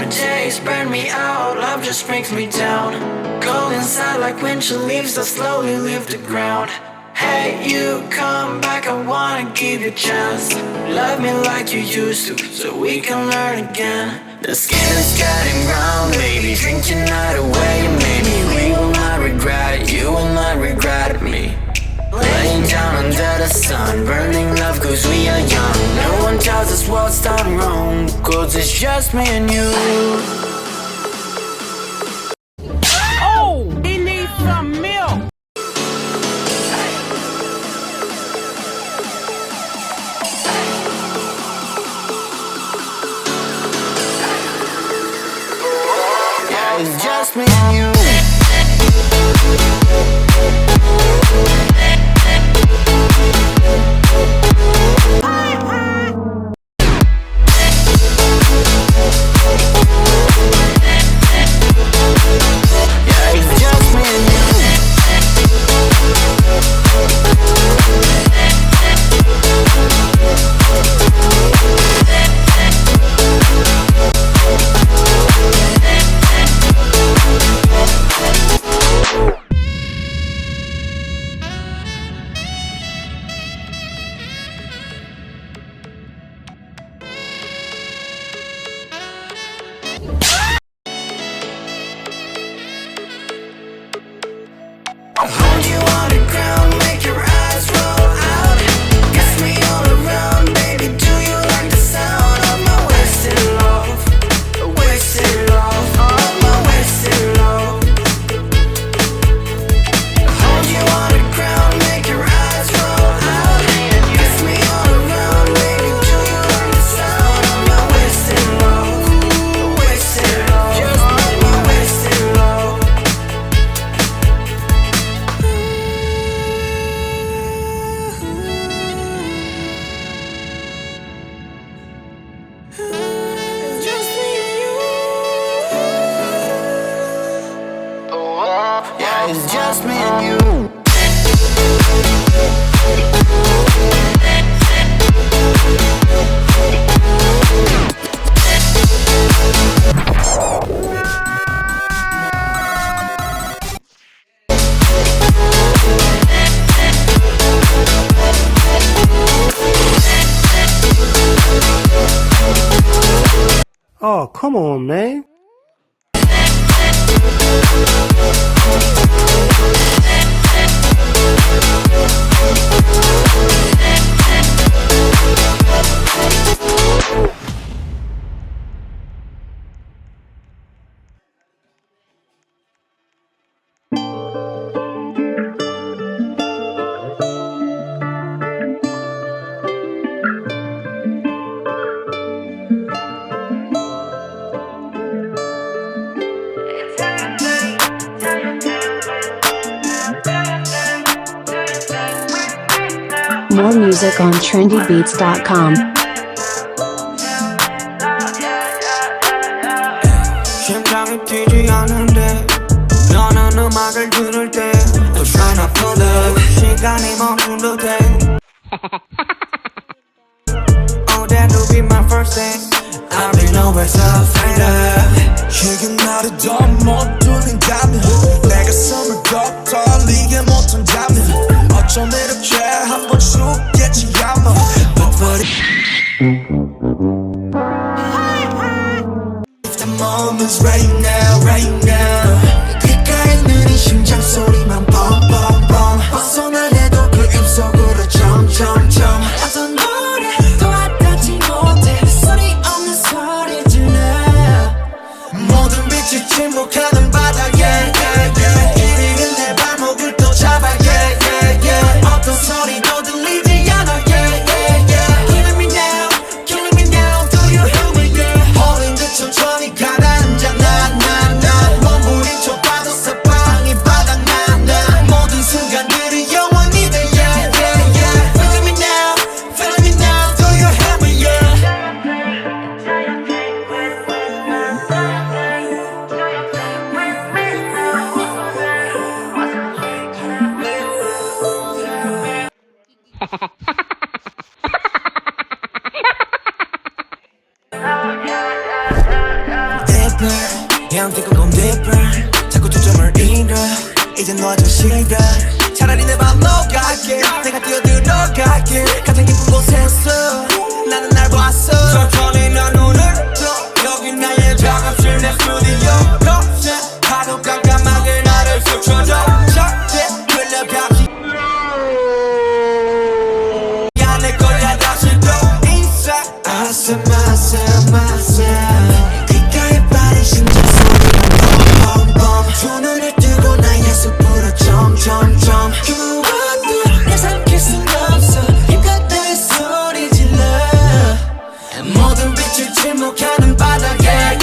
days burn me out, love just brings me down. Go inside like winter leaves that slowly leave the ground. Hey, you come back, I wanna give you a chance. Love me like you used to, so we can learn again. The skin is getting brown, baby, drink your night away. Maybe we will not regret it, you will not regret me. Laying down under the sun, burning love cause we are young. No one tells us what's done wrong, cause it's just me and you. Oh, he needs some milk. Yeah, it's just me and you. Hold you on the ground, make your eyes roll out. Kiss me all around, baby, do you like the sound of my wasted love? Wasted love, of my wasted love. Hold you on the ground, make your eyes roll out. Kiss me all around, baby, do you like the sound of my wasted love? Wasted love, just my wasted love. It's just me and you. Yeah, it's just me and you. Oh, come on, man. More music on trendybeats.com. 심장이 뛰지 않는데 너는 음악을 들을 때 또 trying to pull up 시간이 멈춘 듯해 Oh that will be my first dance I've been always a fighter 이게 나를 더 못 뚫린다면 내가 숨을 더 떨리게 못한다면 어쩜 이렇게 한번 죽겠지 아마 But if the moment's right now, right now 귓가에 있는 이 심장 소리만 뻥뻥뻥 벗어나려도 그 입속으로 점점점 어떤 노래도 와닿지 못해 소리 없는 소리 질러 모든 빛이 침묵하는 바다에 이리는 내 발목을 또 잡아 어떤 소리도 들리지 않아 Killing me now, do you hear me Holding 듯 천천히 가라앉아 나 몸부림 deeper Yeah I'm thinking going deeper 자꾸 초점을 잃어 이제 너와 좀 싫어 차라리 내 맘 녹아게 내가 뛰어들어갈게 가장 깊은 곳에서 나는 날 봤어 천천히 난 눈을 떠 여기 나의 작업실 내 스튜디오 거세 파도 깜깜하게 나를 스쳐줘 절대 흘려가지 내 거야 다시 또 인사 아싸 귓가에 빠른 심장 소리가 bom 두 눈을 뜨고 나의 숲으로 점점점 그것도 내 삼킬 순 없어 힘껏 내 소리 질러 모든 빛을 침묵하는 바닥에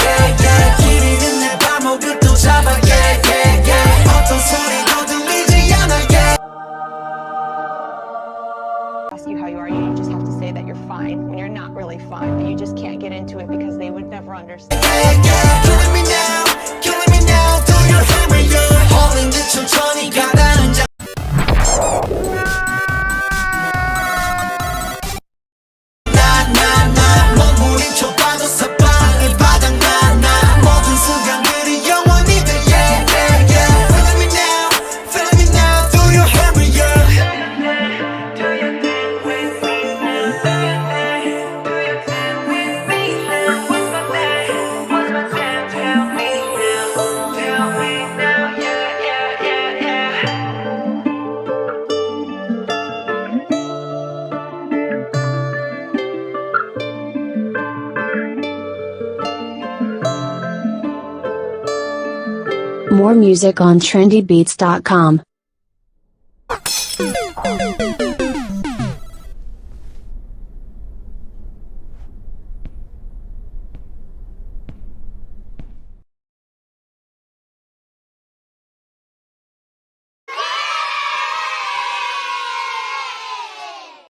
길 잃은 내 발목을 또 잡아 어떤 소리도 들리지 않아 ask you how you are, you just have to say that you're fine when you're not really fine, but you just can't get into it because they would never understand. Killing me now, do you hear me? Holding 듯 천천히 가다는 자 나 몸부림쳐 빠져서 방이 바닥나 모든 순간들이 영원히 돼 Feeling me now, do you hear me? More music on trendybeats.com.